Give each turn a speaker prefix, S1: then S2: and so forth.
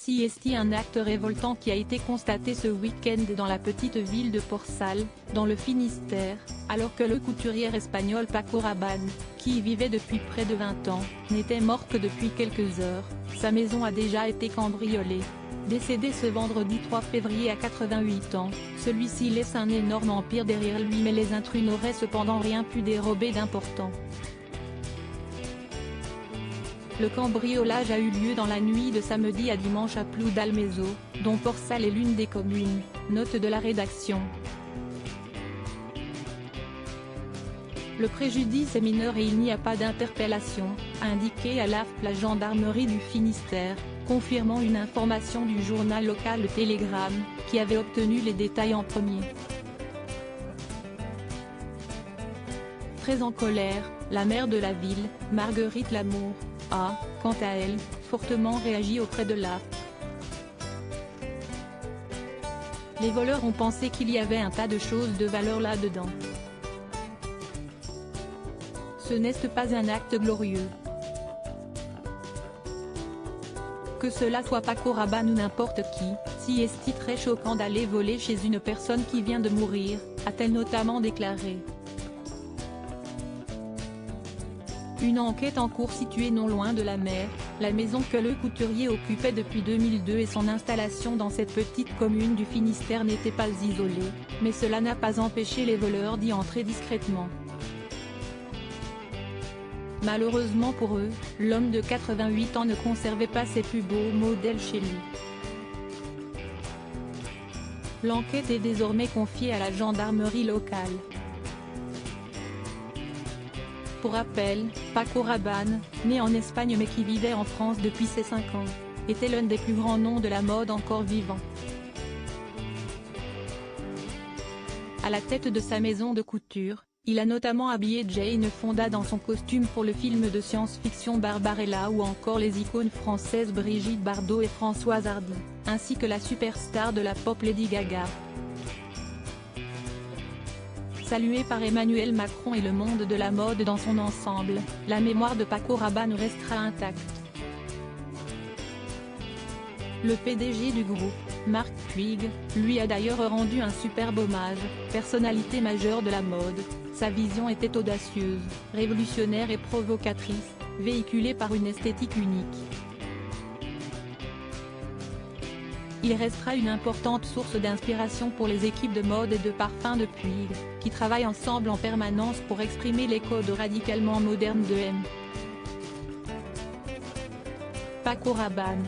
S1: Si est un acte révoltant qui a été constaté ce week-end dans la petite ville de Port-Salle, dans le Finistère, alors que le couturier espagnol Paco Rabanne, qui y vivait depuis près de 20 ans, n'était mort que depuis quelques heures. Sa maison a déjà été cambriolée. Décédé ce vendredi 3 février à 88 ans, celui-ci laisse un énorme empire derrière lui, mais les intrus n'auraient cependant rien pu dérober d'important. Le cambriolage a eu lieu dans la nuit de samedi à dimanche à Plu d'Almezo, dont Port-Salle est l'une des communes, note de la rédaction. Le préjudice est mineur et il n'y a pas d'interpellation, a indiqué à l'AFP la gendarmerie du Finistère, confirmant une information du journal local Le Télégramme, qui avait obtenu les détails en premier. Très en colère, la maire de la ville, Marguerite Lamour, a, quant à elle, fortement réagi auprès de l'AFP. Les voleurs ont pensé qu'il y avait un tas de choses de valeur là-dedans. Ce n'est pas un acte glorieux. Que cela soit Paco Rabanne ou n'importe qui, si est très choquant d'aller voler chez une personne qui vient de mourir, a-t-elle notamment déclaré. Une enquête en cours située non loin de la mer, la maison que le couturier occupait depuis 2002 et son installation dans cette petite commune du Finistère n'était pas isolée, mais cela n'a pas empêché les voleurs d'y entrer discrètement. Malheureusement pour eux, l'homme de 88 ans ne conservait pas ses plus beaux modèles chez lui. L'enquête est désormais confiée à la gendarmerie locale. Pour rappel, Paco Rabanne, né en Espagne mais qui vivait en France depuis ses 5 ans, était l'un des plus grands noms de la mode encore vivant. À la tête de sa maison de couture, il a notamment habillé Jane Fonda dans son costume pour le film de science-fiction Barbarella ou encore les icônes françaises Brigitte Bardot et Françoise Hardy, ainsi que la superstar de la pop Lady Gaga. Salué par Emmanuel Macron et le monde de la mode dans son ensemble, la mémoire de Paco Rabanne restera intacte. Le PDG du groupe, Marc Puig, lui a d'ailleurs rendu un superbe hommage, personnalité majeure de la mode. Sa vision était audacieuse, révolutionnaire et provocatrice, véhiculée par une esthétique unique. Il restera une importante source d'inspiration pour les équipes de mode et de parfum de Puig, qui travaillent ensemble en permanence pour exprimer les codes radicalement modernes de M. Paco Rabanne.